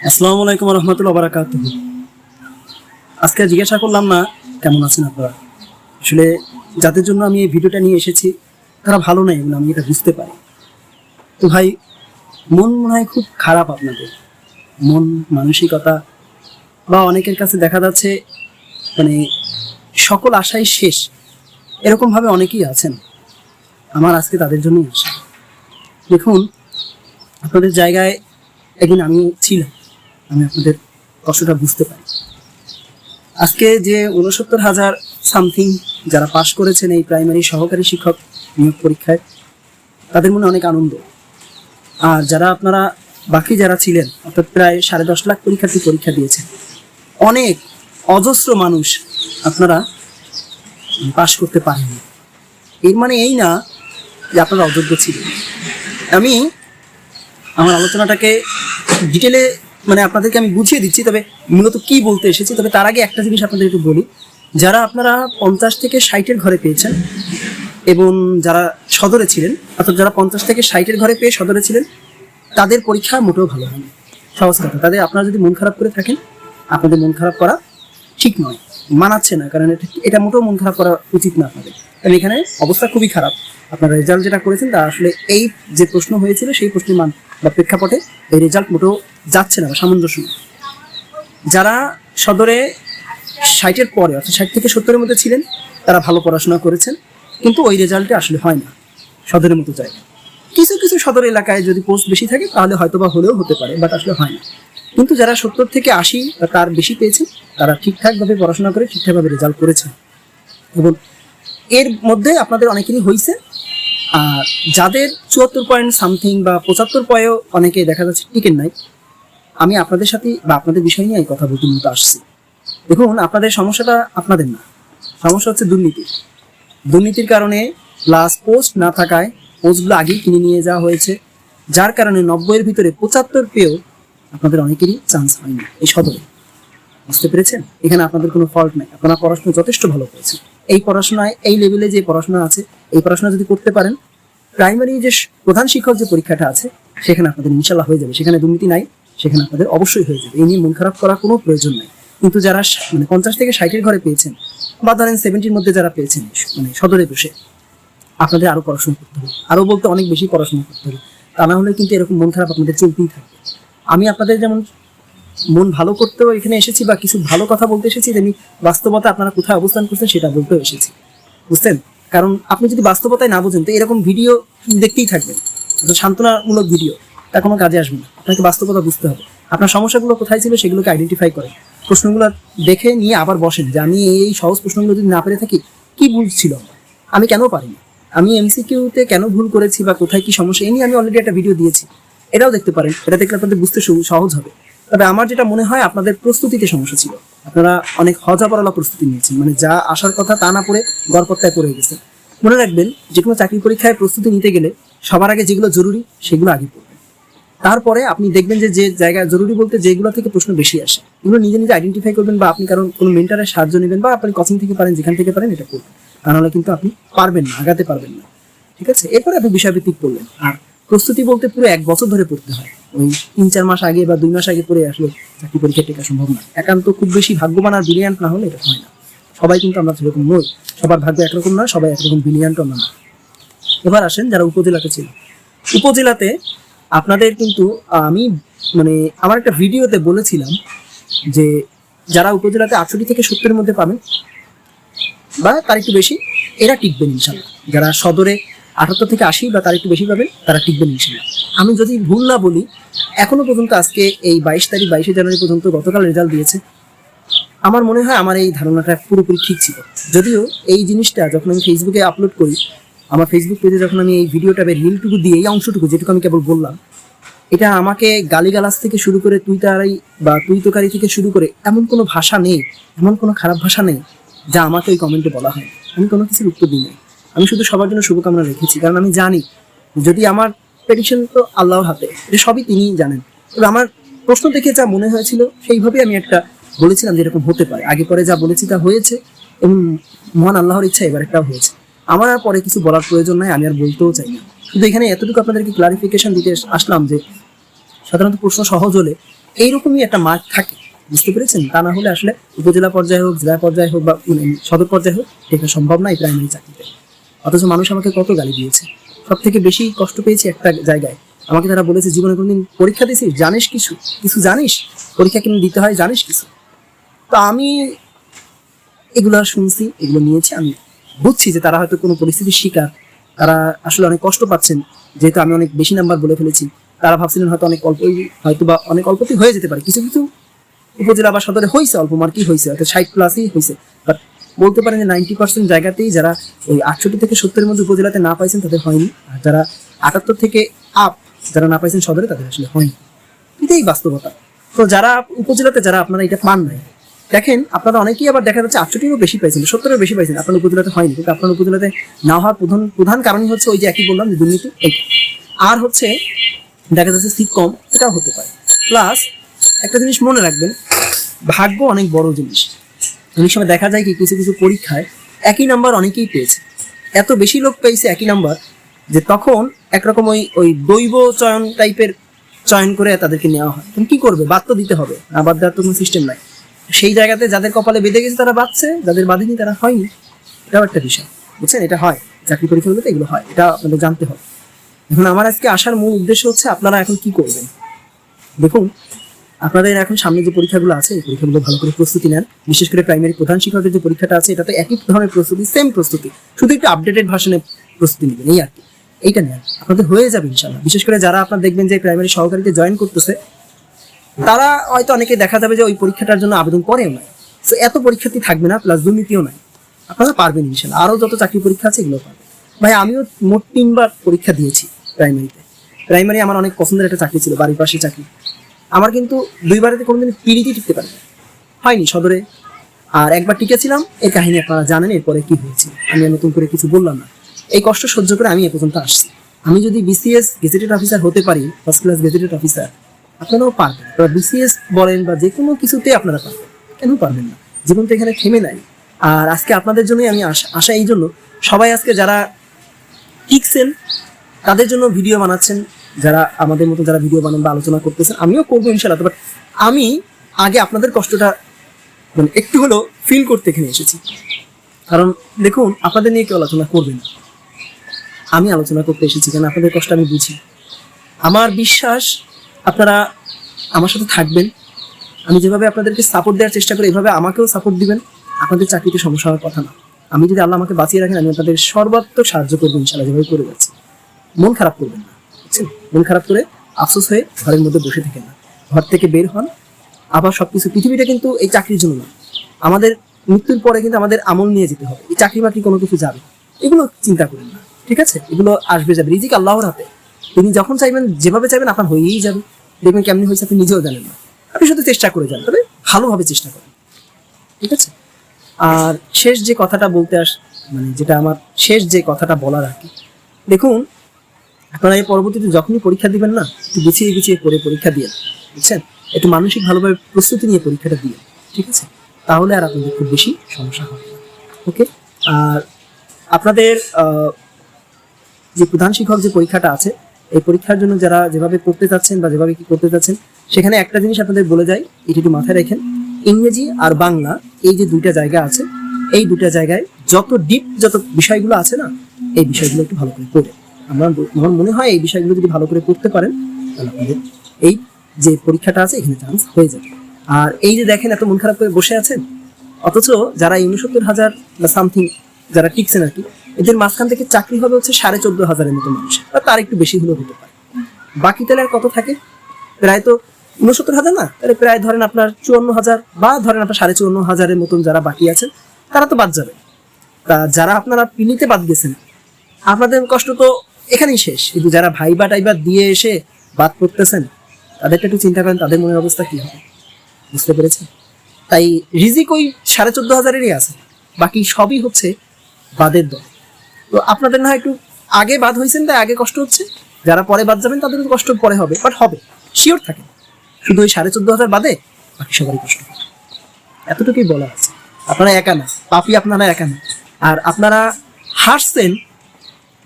আসসালামু আলাইকুম রহমতুল্লাহ বারাকাতুহ। আজকে জিজ্ঞাসা করলাম না কেমন আছেন আপনারা। আসলে যাদের জন্য আমি এই ভিডিওটা নিয়ে এসেছি তারা ভালো নেই, আমি এটা বুঝতে পারি। তো ভাই, মন মনে হয় খুব খারাপ আপনাদের, মন মানসিকতা বা অনেকের কাছে দেখা যাচ্ছে মানে সকল আশাই শেষ, এরকমভাবে অনেকেই আছেন। আমার আজকে তাদের জন্যই আসা। দেখুন, আপনাদের জায়গায় একদিন আমি ছিলাম, আমি আপনাদের কষ্টটা বুঝতে পারি। আজকে যে ৬৯,০০০ সামথিং যারা পাশ করেছেন এই প্রাইমারি সহকারী শিক্ষক নিয়োগ পরীক্ষায়, তাদের মনে অনেক আনন্দ। আর যারা আপনারা বাকি যারা ছিলেন, অর্থাৎ প্রায় ১০.৫ লাখ পরীক্ষার্থী পরীক্ষা দিয়েছেন, অনেক অজস্র মানুষ আপনারা পাশ করতে পারেননি। এর মানে এই না যে আপনারা অযোগ্য ছিলেন। আমি আমার আলোচনাটাকে ডিটেলে আপনাদেরকে আমি বুঝিয়ে দিচ্ছি, তবে মূলত কি বলতে এসেছি। তবে তার আগে একটা জিনিস আপনাদের একটু বলি, যারা আপনারা ৫০ থেকে ৬০-এর ঘরে পেয়েছেন এবং যারা সদরে ছিলেন, অর্থাৎ যারা ৫০ থেকে ৬০-এর ঘরে পেয়ে সদরে ছিলেন, তাদের পরীক্ষা মোটেও ভালো হয়নি। সহজ কথা, তাদের আপনারা যদি মন খারাপ করে থাকেন, আপনাদের মন খারাপ করা ঠিক নয়, মানাচ্ছে না, কারণ এটা মোটেও মন খারাপ করা উচিত না আপনাদের। কারণ এখানে অবস্থা খুবই খারাপ। আপনারা রেজাল্ট যেটা করেছেন তা আসলে এই যে প্রশ্ন হয়েছিল সেই প্রশ্নের মান বা প্রেক্ষাপটে এই রেজাল্ট মোটেও যাচ্ছে না বা সামঞ্জস্য। যারা সদরে ৬০-এর পরে অর্থাৎ ৬০ থেকে ৭০-এর মধ্যে ছিলেন, তারা ভালো পড়াশোনা করেছেন, কিন্তু ওই রেজাল্টে আসলে হয় না সদরের মতো জায়গায়। কিছু কিছু সদর এলাকায় যদি পোস্ট বেশি থাকে তাহলে হয়তো বা হলেও হতে পারে, বাট আসলে হয় না। কিন্তু যারা ৭০ থেকে ৮০ বা তার বেশি পেয়েছে, তারা ঠিকঠাকভাবে পড়াশোনা করে ঠিকঠাকভাবে রেজাল্ট করেছে। এবং এর মধ্যে আপনাদের অনেকেরই হয়েছে। আর যাদের ৭৪ পয়েন্ট সামথিং বা ৭৫ পয়েও অনেকে দেখা যাচ্ছে টিকেন নাই, আমি আপনাদের সাথে বা আপনাদের বিষয় নিয়ে এই কথা বলতে মতো আসছি। দেখুন, আপনাদের সমস্যাটা আপনাদের না, সমস্যা হচ্ছে দুর্নীতির কারণে প্লাস পোস্ট না থাকায় পোস্টগুলো আগেই কিনে নিয়ে যাওয়া হয়েছে, যার কারণে ৯০-এর ভিতরে ৭৫ পেয়েও আপনাদের অনেকেরই চান্স হয়নি এই সদরে। বুঝতে পেরেছেন? এখানে আপনাদের কোনো ফল্ট নেই, আপনারা পড়াশোনা যথেষ্ট ভালো করেছেন। এই পড়াশোনায় এই লেভেলে যে পড়াশোনা আছে, এই পড়াশোনা যদি করতে পারেন, প্রাইমারি যে প্রধান শিক্ষক যে পরীক্ষাটা আছে সেখানে আপনাদের ইনশাল্লাহ হয়ে যাবে। সেখানে দুর্নীতি নাই, সেখানে আপনাদের অবশ্যই হয়ে যাবে। এই নিয়ে মন খারাপ করার কোনো প্রয়োজন নাই। কিন্তু যারা ৫০ থেকে ৬০-এর ঘরে পেয়েছেন বা ধরেন 70-র মধ্যে যারা পেয়েছেন, সদরে বসে, আপনাদের আরো পড়াশোনা করতে হবে, আরো বলতে অনেক বেশি পড়াশোনা করতে হবে। তা না হলে কিন্তু এরকম মন খারাপ আপনাদের চলতেই থাকবে। আমি আপনাদের যেমন মন ভালো করতেও এখানে এসেছি বা কিছু ভালো কথা বলতে এসেছি, তেমনি বাস্তবতা আপনারা কোথায় অবস্থান করছেন সেটা বলতেও এসেছি। বুঝছেন? কারণ আপনি যদি বাস্তবতায় না বোঝেন তো এরকম ভিডিও দেখতেই থাকবেন, সান্ত্বনামূলক ভিডিও, তা কোনো কাজে আসবে না। আপনাকে বাস্তবতা বুঝতে হবে। আপনার সমস্যাগুলো কোথায় ছিল সেগুলোকে আইডেন্টিফাই করেন, প্রশ্নগুলো দেখে নিয়ে আবার বসেন যে আমি এই সহজ প্রশ্নগুলো যদি না পেরে থাকি, কি ভুল ছিল, আমি কেন পারিনি, আমি এমসিকিউতে কেন ভুল করেছি বা কোথায় কি সমস্যা, এই নিয়ে আমি অলরেডি একটা ভিডিও দিয়েছি, এটাও দেখতে পারেন। এটা দেখলে আপনাদের বুঝতে সহজ হবে। তবে আমার যেটা মনে হয় আপনাদের প্রস্তুতিতে সমস্যা ছিল। আপনারা অনেক হজাপড়ালা প্রস্তুতি নিয়েছেন, যা আসার কথা তা না পড়ে গড়পত্তায় পড়ে গেছে। মনে রাখবেন, যে কোনো চাকরি পরীক্ষায় প্রস্তুতি নিতে গেলে সবার আগে যেগুলো জরুরি সেগুলো আগে পড়বেন। তারপরে আপনি দেখবেন যে জায়গায় জরুরি বলতে যেগুলো থেকে প্রশ্ন বেশি আসে, এগুলো নিজে নিজে আইডেন্টিফাই করবেন, বা আপনি কারণ কোনো মেন্টারের সাহায্য নেবেন, বা আপনি কোচিং থেকে পারেন, যেখান থেকে পারেন এটা করবেন। তা নাহলে কিন্তু আপনি পারবেন না, আগাতে পারবেন না। ঠিক আছে? এরপরে আপনি বিষয়ভিত্তিক পড়বেন। আর প্রস্তুতি বলতে পুরো ১ বছর ধরে পড়তে হয়, ওই ৩-৪ মাস আগে বা 2 মাস আগে পড়ে আসলে চাকরি পরীক্ষা টেকা সম্ভব না। একান্ত খুব বেশি ভাগ্যবান আর ব্রিলিয়ান্ট না হলে এটা হয় না। সবাই কিন্তু আমরা সেরকম নই, সবার ভাগ্য একরকম নয়, সবাই একরকম ব্রিলিয়ান্টও না। এবার আসেন যারা উপজেলাতে ছিল, উপজেলাতে আপনাদের কিন্তু আমি আমার একটা ভিডিওতে বলেছিলাম যে যারা উপজেলাতে ৬৮ থেকে ৭০-এর মধ্যে পাবেন বা তার একটু বেশি, এরা টিকবেন ইনশাল্লাহ। যারা সদরে ৭৮ থেকে ৮০ বা তার একটু বেশি পাবেন, তারা টিকবেন ইনশাল্লাহ। আমি যদি ভুল না বলি, এখনো পর্যন্ত আজকে এই ২২ জানুয়ারি পর্যন্ত গতকাল রেজাল্ট দিয়েছে, আমার মনে হয় আমার এই ধারণাটা পুরোপুরি ঠিক ছিল। যদিও এই জিনিসটা যখন আমি ফেসবুকে আপলোড করি, আমার ফেসবুক পেজে যখন আমি এই ভিডিওটা রিলটুকু দিয়ে, এই অংশটুকু যেটুকু আমি কেবল বললাম, এটা আমাকে গালিগালাজ থেকে শুরু করে তুই তারাই বা তুই তোকারি থেকে শুরু করে এমন কোনো ভাষা নেই, এমন কোনো খারাপ ভাষা নেই যা আমাকে ওই কমেন্টে বলা হয়। আমি কোনো কিছুর উত্তর দিই নাই, আমি শুধু সবার জন্য শুভকামনা রেখেছি। কারণ আমি জানি যদি আমার প্রেডিকশন তো আল্লাহর হাতে, এটা সবই তিনিই জানেন। তবে আমার প্রশ্ন দেখে যা মনে হয়েছিল সেইভাবেই আমি একটা বলেছিলাম যে এরকম হতে পারে। আগে পরে যা বলেছি তা হয়েছে, এবং মহান আল্লাহর ইচ্ছা এবার একটাও হয়েছে। আমার আর পরে কিছু বলার প্রয়োজন নাই, আমি আর বলতেও চাই না। শুধু এখানে এতটুকু আপনাদেরকে ক্লারিফিকেশন দিতে আসলাম যে সাধারণত প্রশ্ন সহজ হলে এইরকমই একটা মার্ক থাকে, বুঝতে পেরেছেন? তা না হলে আসলে উপজেলা পর্যায়ে হোক, জেলা পর্যায়ে হোক, বা সদর পর্যায়ে হোক, এটা সম্ভব না এই প্রাইমারি চাকরিতে। অথচ মানুষ আমাকে কত গালি দিয়েছে, সব থেকে বেশি কষ্ট পেয়েছি একটা জায়গায়। আমাকে তারা বলেছে, জীবনে কোনোদিন পরীক্ষা দিয়েছিস, জানিস কিছু কিছু জানিস, পরীক্ষা কেমন দিতে হয় জানিস কিছু? তো আমি এগুলো শুনছি, এগুলো নিয়েছি, আমি বুঝছি যে তারা হয়তো কোনো পরিস্থিতির শিকার, তারা আসলে অনেক কষ্ট পাচ্ছেন, যেহেতু আমি অনেক বেশি নাম্বার বলে ফেলেছি। তারা ভাবছিলেন হয়তো অনেক অল্পই, হয়তো বা অনেক অল্পতেই হয়ে যেতে পারে, কিছু কিছু উপজেলা বা সদরে হয়েছে অল্প মার্কই হয়েছে, হয়তো 60+ হয়েছে। বাট বলতে পারেন যে 90% জায়গাতেই যারা ওই 68 থেকে 70-এর মধ্যে উপজেলাতে না পাইছেন তাদের হয়নি, আর যারা 78 থেকে আপ যারা না পাইছেন সদরে, তাদের আসলে হয়নি। এটাই বাস্তবতা। তো যারা উপজেলাতে, যারা আপনারা এটা পান নাই, দেখেন আপনারা অনেকেই আবার দেখা যাচ্ছে 68-এরও বেশি পাইছেন, 70-এরও বেশি পাইছেন, আপনার উপজেলাতে হয়নি। কিন্তু আপনার উপজেলাতে না হওয়ার প্রধান প্রধান কারণই হচ্ছে ওই যে একই বললাম যে দুর্নীতি, এইটা। আর হচ্ছে দেখা যাচ্ছে সিট কম, এটাও হতে পারে। প্লাস একটা জিনিস মনে রাখবেন, ভাগ্য অনেক বড় জিনিস। অনেক সময় দেখা যায় কি কিছু কিছু পরীক্ষায় একই নাম্বার অনেকেই পেয়েছে, এত বেশি লোক পেয়েছে একই নাম্বার, যে তখন একরকম ওই ওই দৈব চয়ন টাইপের চয়ন করে তাদেরকে নেওয়া হয়। তুমি কি করবে, বাদ তো দিতে হবে, না বাদ দেওয়ার তো কোনো সিস্টেম নাই। সেই জায়গাতে যাদের কপালে বেঁধে গেছে তারা বাঁচছে, যাদের বাঁধেনি তারা হয়নি। এটাও একটা বিষয়, বুঝছেন? এটা হয়, চাকরি পরীক্ষাগুলোতে এগুলো হয়, এটা আপনাদের জানতে হবে। এখন আমার আজকে আসার মূল উদ্দেশ্য হচ্ছে আপনারা এখন কি করবেন। দেখুন, আপনাদের এখন সামনে যে পরীক্ষাগুলো আছে, এই পরীক্ষাগুলো ভালো করে প্রস্তুতি নেন। বিশেষ করে প্রাইমারি প্রধান শিক্ষকের যে পরীক্ষাটা আছে, এটাতে একই ধরনের প্রস্তুতি, সেম প্রস্তুতি, শুধু একটু আপডেটেড ভার্সনে প্রস্তুতি নেবেন, এই আর কি। এইটা নেন, আপনাদের হয়ে যাবে ইনশাল্লাহ। বিশেষ করে যারা আপনার দেখবেন যে প্রাইমারি সহকারীতে জয়েন করতেছে, তারা হয়তো অনেকে দেখা যাবে যে ওই পরীক্ষাটার জন্য আবেদন করেও নাই। তো এত পরীক্ষার্থী থাকবে না, প্লাস দুর্নীতিও নাই, আপনারা পারবেন ইনশাল্লাহ। আরও যত চাকরি পরীক্ষা আছে এগুলো পারবেন। ভাই আমিও মোট 3বার পরীক্ষা দিয়েছি প্রাইমারিতে। প্রাইমারি আমার অনেক পছন্দের একটা চাকরি ছিল, বাড়ির পাশে চাকরি। আমার কিন্তু 2বারেতে কোনোদিন পিড়িতেই টিকতে পারিনি, হয়নি সদরে। আর একবার টিকেছিলাম, এর কাহিনী আপনারা জানেন, এরপরে কি হয়েছে আমি আর নতুন করে কিছু বললাম না। এই কষ্ট সহ্য করে আমি এ পর্যন্ত আসছি। আমি যদি বিসিএস গেজেটেড অফিসার হতে পারি, ফার্স্ট ক্লাস গেজেটেড অফিসার, আপনারাও পারবেন। বিসিএস বলেন বা যে কোনো কিছুতে আপনারা পারবেন, কেন পারবেন না? জীবন তো এখানে থেমে নাই। আর আজকে আপনাদের জন্যই আমি আশা এই জন্য, সবাই আজকে যারা টিকছেন তাদের জন্য ভিডিও বানাচ্ছেন, যারা আমাদের মতো যারা ভিডিও বানান বা আলোচনা করতেছেন, আমিও করবো ইনশাল্লাহ। বাট আমি আগে আপনাদের কষ্টটা মানে একটু হলেও ফিল করতে এখানে এসেছি। কারণ দেখুন, আপনাদের নিয়ে কেউ আলোচনা করবে না, আমি আলোচনা করতে এসেছি, কারণ আপনাদের কষ্ট আমি বুঝি। আমার বিশ্বাস আপনারা আমার সাথে থাকবেন। আমি যেভাবে আপনাদেরকে সাপোর্ট দেওয়ার চেষ্টা করি, এভাবে আমাকেও সাপোর্ট দিবেন। আপনাদের চাকরিতে সমস্যা হওয়ার কথা না। আমি যদি আল্লাহ আমাকে বাঁচিয়ে রাখেন, আমি আপনাদের সর্বাত্মক সাহায্য করবো ইনশাল্লাহ, যেভাবে করে যাচ্ছি। মন খারাপ করবেন না, বুঝছেন? মন খারাপ করে আফসোস হয়ে ঘরের মধ্যে বসে থাকেন না, ঘর থেকে বের হন। আবার সবকিছু, পৃথিবীটা কিন্তু এই চাকরির জন্য না, আমাদের মৃত্যুর পরে কিন্তু আমাদের আমল নিয়ে যেতে হবে। এই চাকরি বাকরি কোনো কিছু যাবে, এগুলো চিন্তা করেন না, ঠিক আছে? এগুলো আসবে যাবে, রিজিক আল্লাহর হাতে। তিনি যখন চাইবেন, যেভাবে চাইবেন, আপনার হয়েই যাবে। দেখবেন কেমনি হয়েছে আপনি নিজেও জানেন না। আপনি শুধু চেষ্টা করে যান, তবে ভালোভাবে চেষ্টা করেন, ঠিক আছে? আর শেষ যে কথাটা বলতে মানে যেটা আমার শেষ যে কথাটা বলার আর কি, দেখুন আপনারা এই পরবর্তীতে যখনই পরীক্ষা দিবেন না, একটু গুছিয়ে গুছিয়ে করে পরীক্ষা দিয়ে, বুঝছেন? একটু মানসিক ভালোভাবে প্রস্তুতি নিয়ে পরীক্ষাটা দিয়ে, ঠিক আছে? তাহলে আর আপনাদের খুব বেশি সমস্যা হবে না। ওকে? আর আপনাদের যে প্রধান শিক্ষক যে পরীক্ষাটা আছে, এই পরীক্ষার জন্য যারা যেভাবে পড়তে চাচ্ছেন বা যেভাবে কি করতে চাচ্ছেন, সেখানে একটা জিনিস আপনাদের বলে যাই, এটি একটু মাথায় রাখেন। ইংরেজি আর বাংলা, এই যে দুইটা জায়গা আছে, এই দুইটা জায়গায় যত ডিপ যত বিষয়গুলো আছে না, এই বিষয়গুলো একটু ভালো করে পড়ে, আমার মনে হয় এই বিষয়গুলো যদি ভালো করে পড়তে পারেন, তাহলে আপনাদের এই যে পরীক্ষাটা আছে এখানে চান্স হয়ে যাবে। আর এই যে দেখেন এত মন খারাপ করে বসে আছেন, অথচ যারা 69,000 বা সামথিং যারা টিকছেন আর কি, এদের মাঝখান থেকে চাকরি হবে হচ্ছে 14,500-এর মতো মানুষ, বা তার একটু বেশি হলেও হতে পারে। বাকি তাহলে আর কত থাকে? প্রায় তো 69,000 না, তাহলে প্রায় ধরেন আপনার 54,000, বা ধরেন আপনার 54,500-এর মতন যারা বাকি আছেন, তারা তো বাদ যাবে। তা যারা আপনারা পিলিতে বাদ গেছেন, আপনাদের কষ্ট তো এখানেই শেষ। কিন্তু যারা ভাইবা টাইবা দিয়ে এসে বাদ পড়তেছেন, তাদেরটা একটু চিন্তা করেন, তাদের মনের অবস্থা কি হবে, বুঝতে পেরেছেন? তাই রিজিক ওই 14,500-এরই আছে, বাকি সবই হচ্ছে বাদের দল। তো আপনাদের না একটু আগে বাদ হয়েছেন, তাই আগে কষ্ট হচ্ছে। যারা পরে বাদ যাবেন তাদের কষ্ট পরে হবে, বাট হবে, শিওর থাকে। শুধু ওই 14,500 বাদে বাকি সবারই কষ্ট হবে, এতটুকুই বলা আছে। আপনারা একা না, পাপি আপনারা একা না। আর আপনারা হাসছেন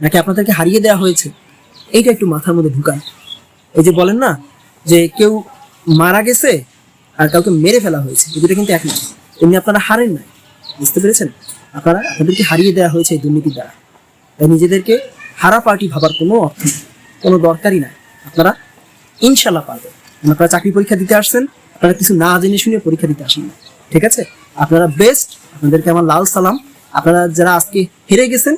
নাকি আপনাদেরকে হারিয়ে দেওয়া হয়েছে, এইটা একটু মাথার মধ্যে ঢুকান। এই যে বলেন না যে কেউ মারা গেছে আর কাউকে মেরে ফেলা হয়েছে, এই দুটো কিন্তু এক নয়। এমনি আপনারা হারেন নাই, বুঝতে পেরেছেন? আপনাদেরকে হারিয়ে দেওয়া হয়েছে এই দুর্নীতির দ্বারা। তাই নিজেদেরকে হারা পার্টি ভাবার কোনো অর্থ নেই, কোনো দরকারই নাই। আপনারা ইনশাল্লাহ পারবেন। আপনারা চাকরি পরীক্ষা দিতে আসছেন, আপনারা কিছু না জেনে শুনে পরীক্ষা দিতে আসেন না, ঠিক আছে? আপনারা বেস্ট, আপনাদেরকে আমার লাল সালাম। আপনারা যারা আজকে হেরে গেছেন,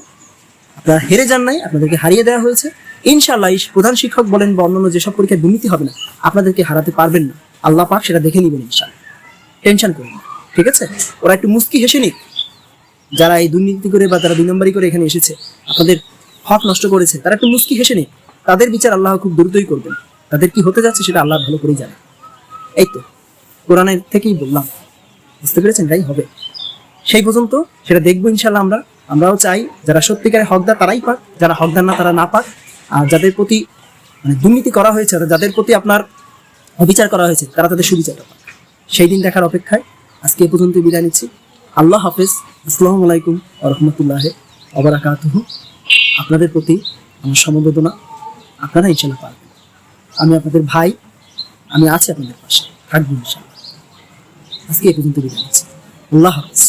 আপনারা হেরে যান নাই, আপনাদেরকে হারিয়ে দেওয়া হয়েছে। ইনশাল্লাহ এই প্রধান শিক্ষক বলেন বা অন্যান্য যেসব পরীক্ষায় দুর্নীতি হবে না, আপনাদেরকে হারাতে পারবেন না। আল্লাহ পাক সেটা দেখে নিবেন ইনশাল্লাহ, টেনশন করুন না, ঠিক আছে? ওরা একটু মুস্কি হেসে নিক, যারা এই দুর্নীতি করে বা যারা 2 নম্বরই করে এখানে এসেছে, আপনাদের হক নষ্ট করেছে, তারা একটু মুস্কি হেসে নিক। তাদের বিচার আল্লাহ খুব দ্রুতই করবেন। তাদের কি হতে যাচ্ছে সেটা আল্লাহ ভালো করেই জানে। এই তো কোরআনের থেকেই বললাম, বুঝতে পেরেছেন? তাই হবে। সেই পর্যন্ত সেটা দেখবো ইনশাল্লাহ। আমরাও চাই যারা সত্যিকারের হকদার তারাই পাক, যারা হকদার না তারা না পাক। আর যাদের প্রতি মানে দুর্নীতি করা হয়েছে, যাদের প্রতি আপনার অবিচার করা হয়েছে, তারা তাদের সুবিচারটা পাক। সেই দিন দেখার অপেক্ষায় আজকে এ পর্যন্ত বিদায় নিচ্ছি। আল্লাহ হাফেজ। আসসালামু আলাইকুম ওয়া রাহমাতুল্লাহি ওয়া বারাকাতুহু। আপনাদের প্রতি আমার সমবেদনা, আপনারা ইনশাল্লাহ পারবেন। আমি আপনাদের ভাই, আমি আছি আপনাদের পাশে, থাকবো ইনশাল্লাহ। আজকে এ পর্যন্ত বিদায় নিচ্ছি। আল্লাহ হাফেজ।